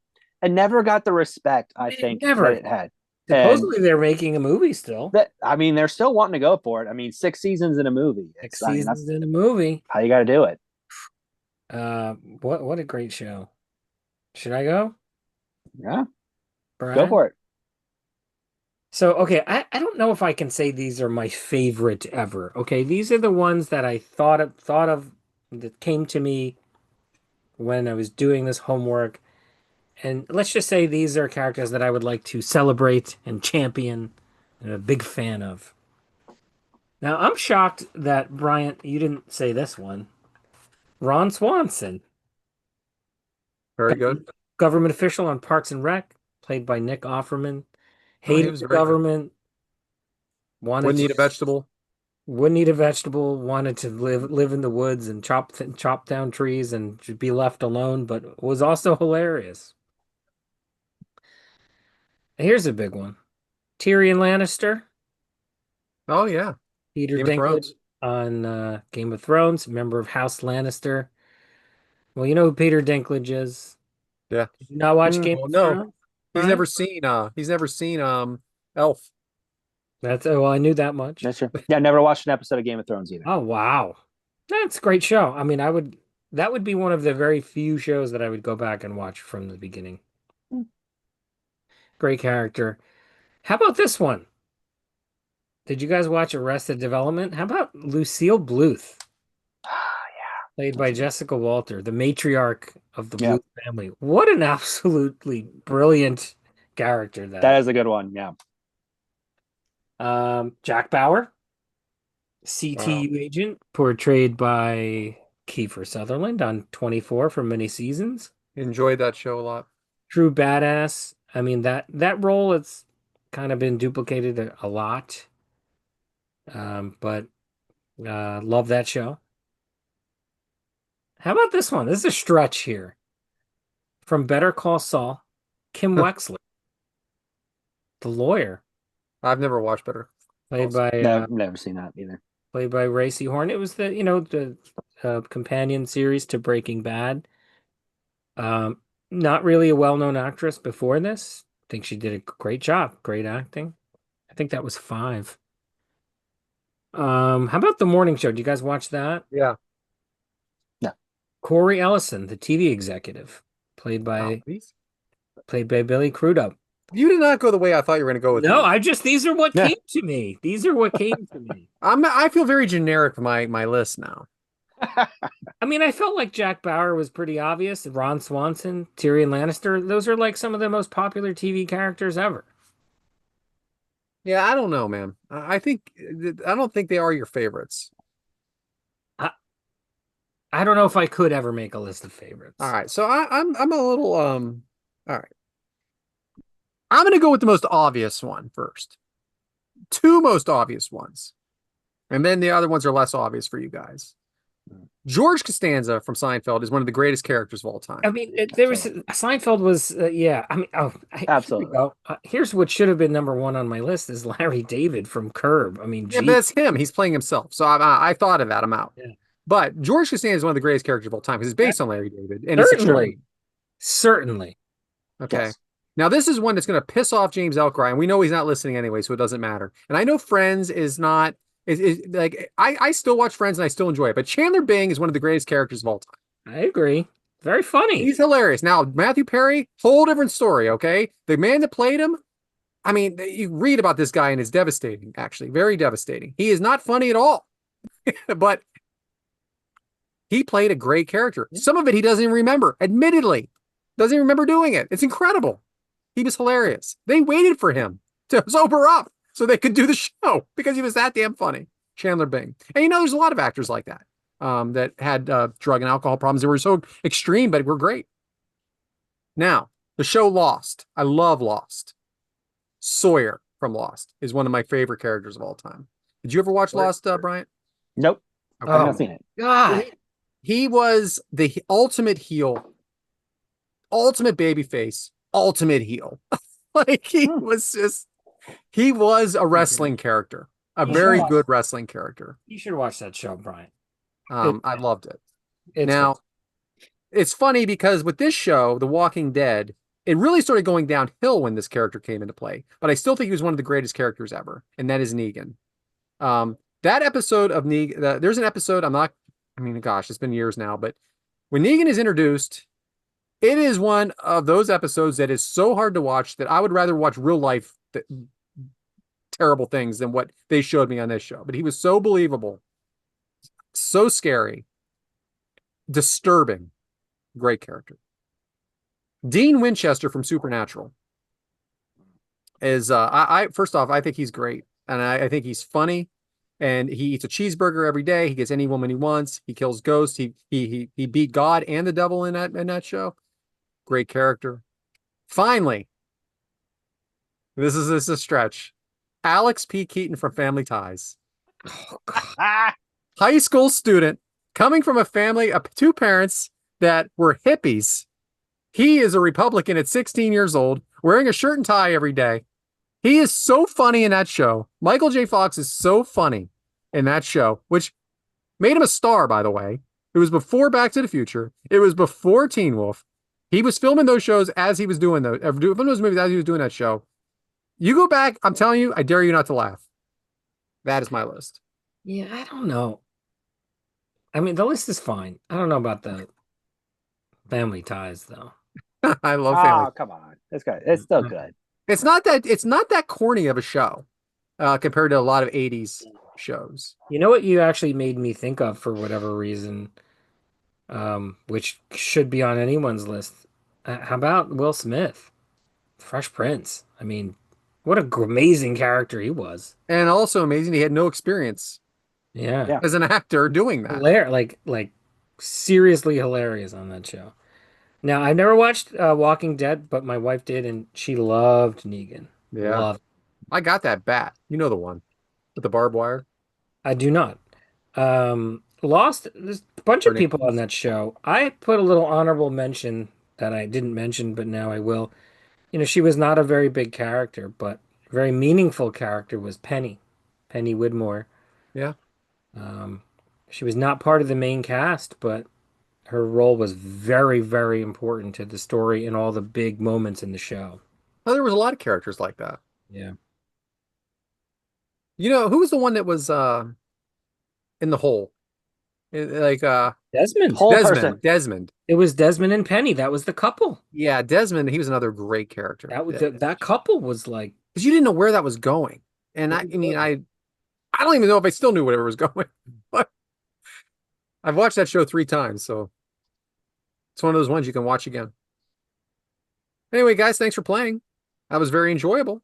And never got the respect I think that it had. Supposedly they're making a movie still. I mean, they're still wanting to go for it. I mean, 6 seasons in a movie. 6 seasons in a movie. How you got to do it. What a great show. Should I go? Yeah. Brian? Go for it. So, okay, I don't know if I can say these are my favorite ever. Okay, these are the ones that I thought of that came to me when I was doing this homework. And let's just say these are characters that I would like to celebrate and champion and a big fan of. Now, I'm shocked that Bryant, you didn't say this one. Ron Swanson, Very good. government official on Parks and Rec, played by Nick Offerman. Oh, he Hated was the very good. government, wanted Wouldn't to eat a vegetable. wouldn't eat a vegetable, wanted to live in the woods and chop down trees and should be left alone, but was also hilarious. Here's a big one. Tyrion Lannister, Oh yeah, Peter Game of Dinklage Thrones. on Game of Thrones, member of House Lannister. Well, you know who Peter Dinklage is. Yeah. Did you not watch Game Oh of no, Thrones, Brian? he's never seen Elf. That's well, I knew that much. That's true. Yeah, never watched an episode of Game of Thrones either. Oh wow. That's a great show. I mean, that would be one of the very few shows that I would go back and watch from the beginning. Great character. How about this one? Did you guys watch Arrested Development? How about Lucille Bluth, Ah, played by yeah. Jessica Walter, the matriarch of the Yeah, Bluth family? What an absolutely brilliant character that that is. is a good one. Yeah. Jack Bauer, Wow. CTU agent, portrayed by Kiefer Sutherland on 24 for many seasons. Enjoyed that show a lot. True badass. I mean that role it's kind of been duplicated a lot. But love that show. How about this one? This is a stretch here. From Better Call Saul, Kim Wexler, the lawyer, I've never watched Better Call played Saul. by No, never seen that either. Racy Horn. It was the companion series to Breaking Bad. Um, Not really a well-known actress before this. I think she did a great job, great acting. I think that was five. How about the morning show? Do you guys watch that? Yeah. No. Corey Ellison, the TV executive, played Wow. by Billy Crudup. You did not go the way I thought you were going to go with No, these. these are what Yeah. came to me. These are what came to me. I feel very generic for my list now. I mean, I felt like Jack Bauer was pretty obvious. Ron Swanson, Tyrion Lannister, those are like some of the most popular TV characters ever. Yeah, I don't know, man. I don't think they are your favorites. I, I don't know if I could ever make a list of All favorites. right, so I'm a little All right, I'm going to go with the most obvious one first. Two most obvious ones, and then the other ones are less obvious for you guys. George Costanza from Seinfeld is one of the greatest characters of all time. I mean, there was Seinfeld was yeah. I mean, here we Absolutely. go. Here's what should have been number one on my list is Larry David from Curb. I mean, Yeah, but gee, that's him. He's playing himself. So I thought of that. I'm out. yeah. But George Costanza is one of the greatest characters of all time because it's based on Larry David and it's Certainly, extreme. certainly. Okay. Yes. Now this is one that's going to piss off James Elkry, and we know he's not listening anyway, so it doesn't matter. And I know Friends is not is like I still watch Friends and I still enjoy it, but Chandler Bing is one of the greatest characters of all time. I agree. Very funny. He's hilarious. Now Matthew Perry, whole different story. Okay, the man that played him. I mean, you read about this guy and it's devastating. Actually, very devastating. He is not funny at all, but he played a great character. Some of it he doesn't even remember. Admittedly, doesn't even remember doing it. It's incredible. He was hilarious. They waited for him to sober up so they could do the show because he was that damn funny. Chandler Bing. And you know, there's a lot of actors like that that had drug and alcohol problems that were so extreme, but were great. Now, the show Lost. I love Lost. Sawyer from Lost is one of my favorite characters of all time. Did you ever watch Lost, Bryant? Nope. Okay. I've not seen it. God, He was the ultimate heel, ultimate babyface, ultimate heel. Like he was a wrestling character, a You should very watch. good wrestling character. You should watch that show, Brian. I loved it. It's Now, it's funny because with this show, The Walking Dead, it really started going downhill when this character came into play. But I still think he was one of the greatest characters ever, and that is Negan. That episode of Negan, there's an episode, I mean, gosh, it's been years now, but when Negan is introduced, it is one of those episodes that is so hard to watch that I would rather watch real life terrible things than what they showed me on this show. But he was so believable, so scary, disturbing. Great character. Dean Winchester from Supernatural is I first off, I think he's great. And I think he's funny. And he eats a cheeseburger every day. He gets any woman he wants. He kills ghosts. He beat God and the devil in that show. Great character. Finally, this is a stretch. Alex P. Keaton from Family Ties. Oh, God. High school student coming from a family of two parents that were hippies. He is a Republican at 16 years old, wearing a shirt and tie every day. He is so funny in that show. Michael J. Fox is so funny in that show, which made him a star, by the way. It was before Back to the Future. It was before Teen Wolf. He was filming those shows as he was doing filming those movies as he was doing that show. You go back, I'm telling you, I dare you not to laugh. That is my list. Yeah, I don't know. I mean, the list is fine. I don't know about the Family Ties, though. I love Family. Oh, come on. It's good. It's still good. It's not that corny of a show compared to a lot of 80s shows. You know what you actually made me think of for whatever reason, which should be on anyone's list. How about Will Smith, Fresh Prince? I mean, what a amazing character he was. And also amazing, he had no experience Yeah. as an actor doing that. Like seriously hilarious on that show. Now, I've never watched Walking Dead, but my wife did, and she loved Negan. Yeah. Loved. I got that bat. You know the one with the barbed wire. I do not. Lost. There's a bunch of people on that show. I put a little honorable mention that I didn't mention, but now I will. You know, she was not a very big character, but a very meaningful character was Penny, Penny Widmore. Yeah. She was not part of the main cast, but her role was very, very important to the story and all the big moments in the show. Oh, there was a lot of characters like that. Yeah. You know, who was the one that was in the hole? Like Desmond. Whole Desmond. person. Desmond. It was Desmond and Penny. That was the couple. Yeah, Desmond, he was another great character. That was that couple was like, because you didn't know where that was going. And I mean, I don't even know if I still knew where it was going. But I've watched that show 3 times, so it's one of those ones you can watch again. Anyway, guys, thanks for playing. That was very enjoyable.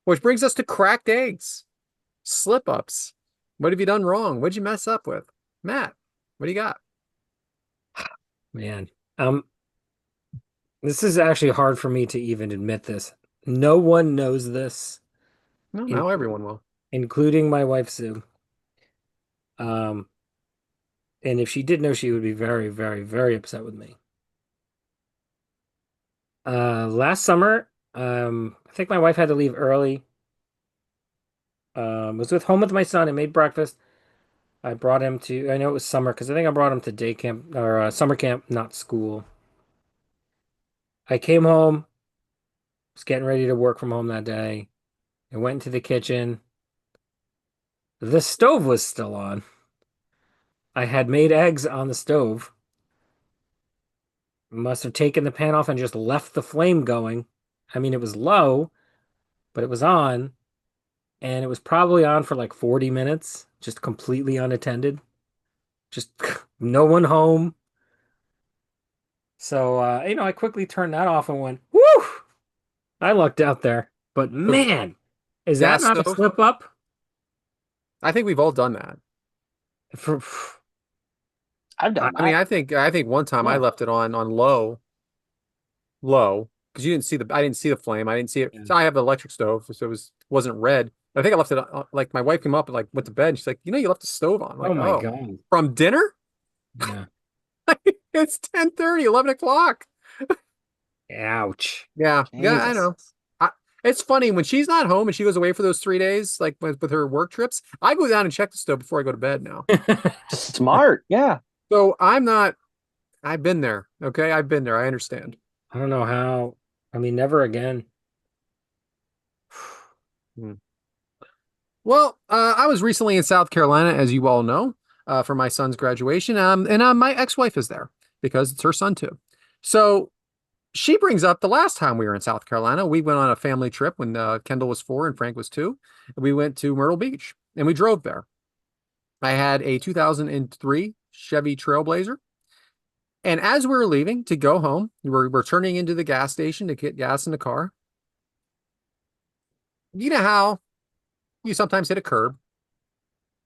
Which brings us to cracked eggs, slip-ups. What have you done wrong? What'd you mess up with? Matt, what do you got? man, this is actually hard for me to even admit this. No one knows this, No, now everyone will. including my wife Sue. And if she did know, she would be very, very, very upset with me. Last summer, I think my wife had to leave early. Was with home with my son and made breakfast. I brought him to, I know it was summer because I think I brought him to day camp or summer camp, not school. I came home, was getting ready to work from home that day. I went into the kitchen. The stove was still on. I had made eggs on the stove. Must have taken the pan off and just left the flame going. I mean, it was low, but it was on. And it was probably on for like 40 minutes, just completely unattended. Just no one home. So, I quickly turned that off and went, whoo! I lucked out there. But man, is that not a slip up? I think we've all done that. For I've done that. I mean, I think one time I left it on low, because you didn't see I didn't see the flame. I didn't see it. Yeah. So I have the electric stove, so wasn't red. I think I left it like my wife came up and like went to bed. And she's like, you left the stove on. I'm like, oh my God. From dinner? Yeah. It's 10:30, 11 o'clock. Ouch. Yeah, yeah, I Jesus. know. It's funny when she's not home and she goes away for those 3 days, like with her work trips. I go down and check the stove before I go to bed now. Smart. Yeah. So I've been there. Okay, I've been there. I understand. I don't know how. I mean, never again. Well, I was recently in South Carolina, as you all know, for my son's graduation. And my ex-wife is there because it's her son too. So she brings up the last time we were in South Carolina. We went on a family trip when Kendall was 4 and Frank was 2. We went to Myrtle Beach and we drove there. I had a 2003 Chevy Trailblazer. And as we were leaving to go home, we're turning into the gas station to get gas in the car. You know how you sometimes hit a curb,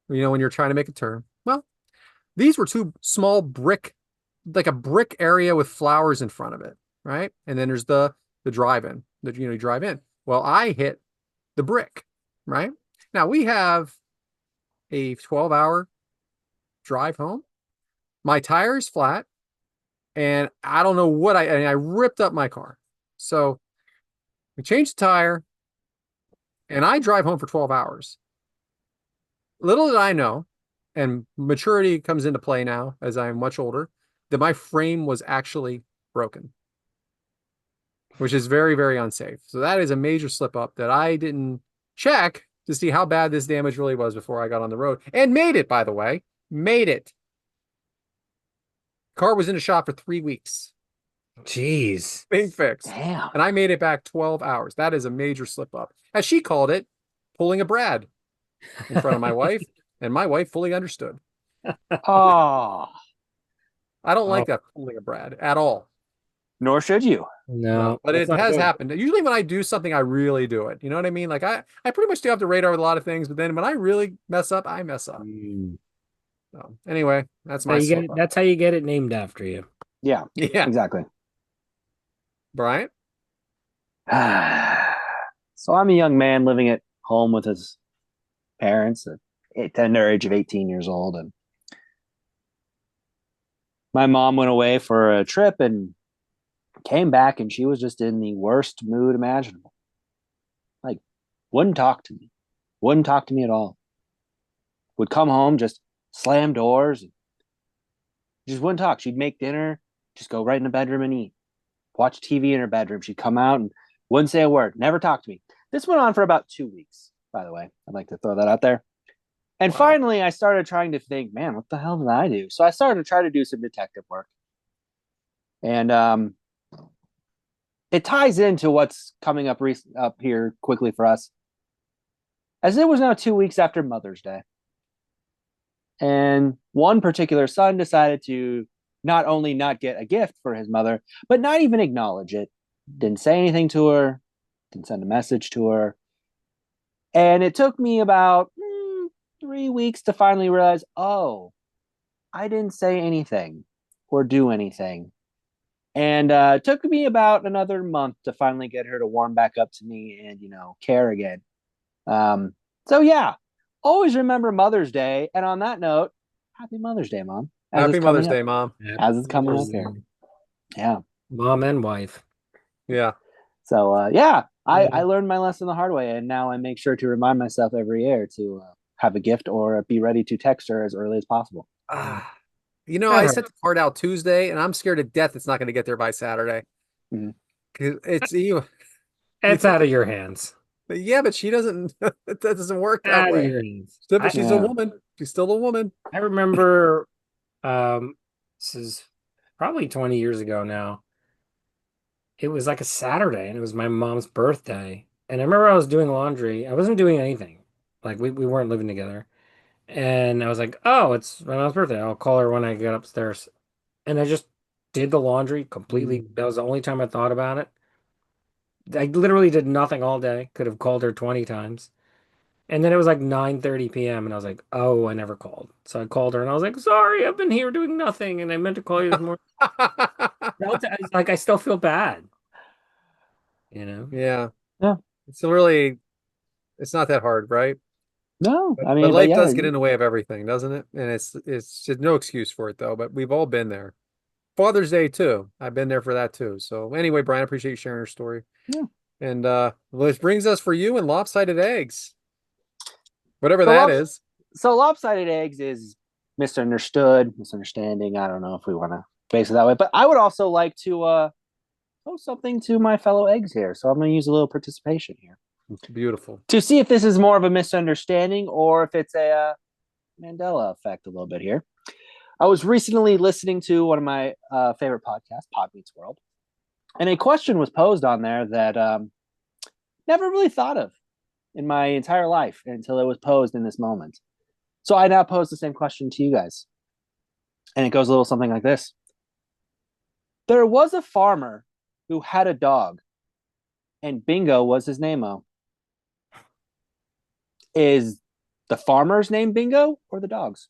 when you're trying to make a turn. Well, these were two small like a brick area with flowers in front of it, right? And then there's the drive-in that you drive in. Well, I hit the brick, right? Now we have a 12-hour drive home. My tire is flat, and I don't know what I ripped up my car. So we changed the tire, and I drive home for 12 hours. Little did I know, and maturity comes into play now as I'm much older, that my frame was actually broken, which is very, very unsafe. So that is a major slip up that I didn't check to see how bad this damage really was before I got on the road, and made it, by the way. Made it. Car was in the shop for 3 weeks. Jeez. Being fixed. Damn. And I made it back 12 hours. That is a major slip up. As she called it, pulling a Brad in front of my wife, and my wife fully understood. Oh, I don't like that pulling a Brad at all. nor should you. No, but that's it not has good. happened. Usually when I do something, I really do it. You know what I mean? Like I pretty much stay off the radar with a lot of things, but then when I really mess up, I mess up. Mm. So anyway, that's So my you get slip it, up. that's how you get it named after you. Yeah, Yeah. exactly. Bryant? So I'm a young man living at home with his parents at a tender age of 18 years old. And my mom went away for a trip and came back, and she was just in the worst mood imaginable. Like, wouldn't talk to me. Wouldn't talk to me at all. Would come home, just slam doors. Just wouldn't talk. She'd make dinner, just go right in the bedroom and eat. Watch TV in her bedroom. She'd come out and wouldn't say a word. Never talk to me. This went on for about 2 weeks, by the way. I'd like to throw that out there. And Wow. finally, I started trying to think, man, what the hell did I do? So I started to try to do some detective work. And it ties into what's coming up here quickly for us. As it was now 2 weeks after Mother's Day. And one particular son decided to not only not get a gift for his mother, but not even acknowledge it. Didn't say anything to her, didn't send a message to her. And it took me about 3 weeks to finally realize, oh, I didn't say anything or do anything. And it took me about another month to finally get her to warm back up to me and, care again. So yeah, always remember Mother's Day. And on that note, happy Mother's Day, Mom. Happy Mother's Day, Mom. As it's coming up here. Yeah. Mom and wife. Yeah. So yeah, I learned my lesson the hard way, and now I make sure to remind myself every year to have a gift or be ready to text her as early as possible. I sent the card out Tuesday, and I'm scared to death it's not going to get there by Saturday. Mm-hmm. It's It's out of your hands. Yeah, but she doesn't. That doesn't work that Out of way. your hands. But she's a woman. She's still a woman. I remember, this is probably 20 years ago now. It was like a Saturday, and it was my mom's birthday. And I remember I was doing laundry. I wasn't doing anything. Like we weren't living together. And I was like, oh, it's my mom's birthday. I'll call her when I get upstairs. And I just did the laundry completely. That was the only time I thought about it. I literally did nothing all day. Could have called her 20 times. And then it was like 9:30 p.m. and I was like, oh, I never called. So I called her and I was like, sorry, I've been here doing nothing. And I meant to call you this morning. It's like I still feel bad. Yeah. Yeah. It's not that hard, right? No, But, I mean, but life yeah, does get in the way of everything, doesn't it? And it's just no excuse for it though. But we've all been there. Father's Day too. I've been there for that too. So anyway, Brian, I appreciate you sharing your story. Yeah. And which brings us for you and lopsided eggs. Whatever that is. So lopsided eggs is misunderstood, misunderstanding. I don't know if we want to face it that way, but I would also like to post something to my fellow eggs here. So I'm going to use a little participation here. Beautiful. To see if this is more of a misunderstanding or if it's a Mandela effect a little bit here. I was recently listening to one of my favorite podcasts, Pod Meets World. And a question was posed on there that never really thought of in my entire life until it was posed in this moment. So I now pose the same question to you guys. And it goes a little something like this. There was a farmer who had a dog, and Bingo was his name-o. Is the farmer's name Bingo or the dog's?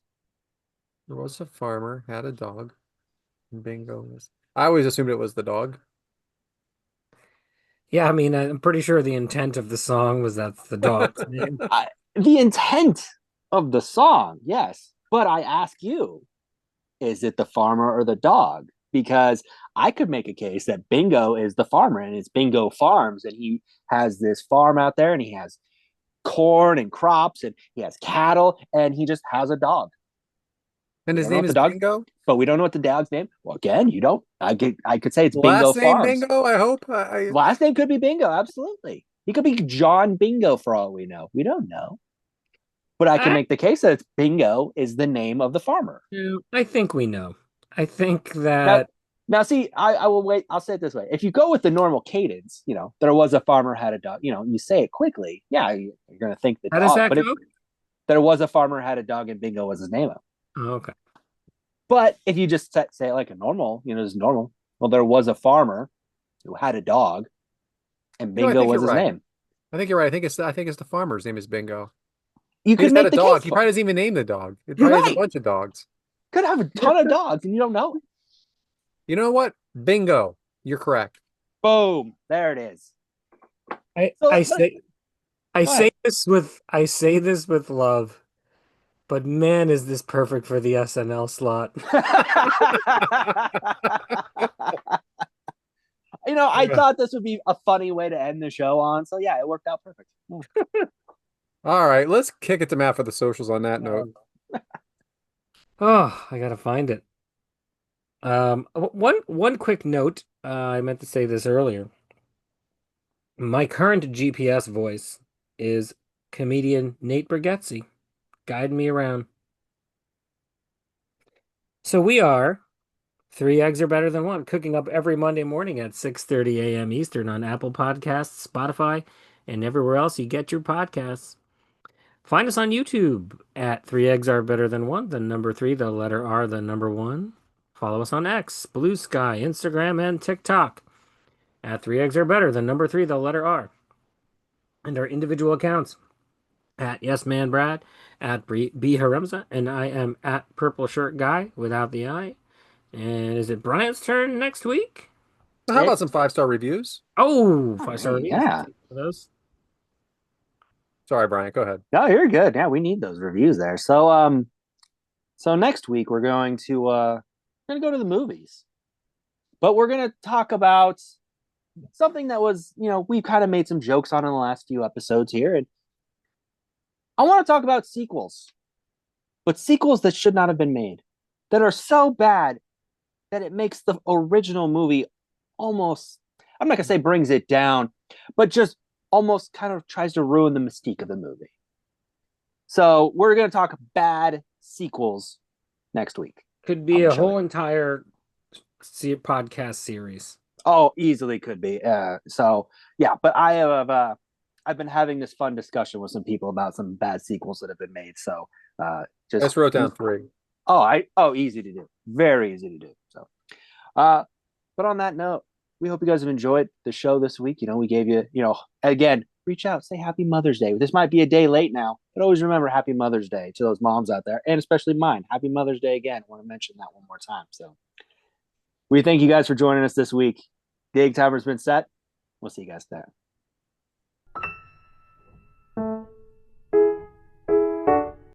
There was a farmer, had a dog, and bingo was. I always assumed it was the dog. Yeah, I mean, I'm pretty sure the intent of the song was that's the dog's name. The intent of the song, yes. But I ask you, is it the farmer or the dog? Because I could make a case that Bingo is the farmer and it's Bingo Farms, and he has this farm out there and he has corn and crops and he has cattle and he just has a dog. And We his don't know name what the is dog, Bingo? but we don't know what the dog's name. Well, again, you don't. I could say it's Bingo Last name Farms. Bingo, I hope. I Last name could be Bingo, absolutely. He could be John Bingo for all we know. We don't know. But I can I, make the case that it's Bingo is the name of the farmer. I think we know. I think Now, that now, see, I will wait. I'll say it this way: if you go with the normal cadence, there was a farmer had a dog. You say it quickly. Yeah, you're going to think the how does dog. that But if go? there was a farmer had a dog and Bingo was his name. Oh, okay. But if you just say it like a normal, it's normal. Well, there was a farmer who had a dog, and I Bingo think was you're his right. name. I think you're right. I think it's the farmer's name is Bingo. You He could just had a make the dog. case He for probably it. doesn't even name the dog. It You're probably has a right. bunch of dogs. Could have a ton of dogs, and you don't know. You know what? Bingo. You're correct. Boom, there it is. I So, I but say I go say ahead. this with love, but man, is this perfect for the SNL slot. I thought this would be a funny way to end the show on. So yeah, it worked out perfect. All right, let's kick it to Matt for the socials on that note. Oh, I gotta find it. One quick note. I meant to say this earlier. My current GPS voice is comedian Nate Bargatze. Guide me around. So we are three eggs are better than one, cooking up every Monday morning at 6:30 a.m. Eastern on Apple Podcasts, Spotify, and everywhere else you get your podcasts. Find us on YouTube at Three Eggs Are Better Than One, the number three, the letter R, the number one. Follow us on X, Blue Sky, Instagram, and TikTok at Three Eggs Are Better, the number three, the letter R. And our individual accounts at Yes Man Brad, at B Haremza, and I am at Purple Shirt Guy without the I. And is it Bryant's turn next week? How about It, some 5-star reviews? Oh, all 5-star right, reviews. yeah. For those. Sorry, Brian. Go ahead. No, you're good. Yeah, we need those reviews there. So next week we're going to go to the movies, but we're going to talk about something that was, we've kind of made some jokes on in the last few episodes here, and I want to talk about sequels, but sequels that should not have been made, that are so bad that it makes the original movie almost, I'm not going to say brings it down, but just almost kind of tries to ruin the mystique of the movie. So we're going to talk bad sequels next week Could on be the a show. whole entire podcast series. Oh, easily could be. So yeah, but I've been having this fun discussion with some people about some bad sequels that have been made. So I just just wrote down 3. easy to do, very easy to do. So, but on that note, we hope you guys have enjoyed the show this week. We gave you, again, reach out, say Happy Mother's Day. This might be a day late now, but always remember Happy Mother's Day to those moms out there, and especially mine. Happy Mother's Day again. I want to mention that one more time. So, we thank you guys for joining us this week. The egg timer's been set. We'll see you guys there.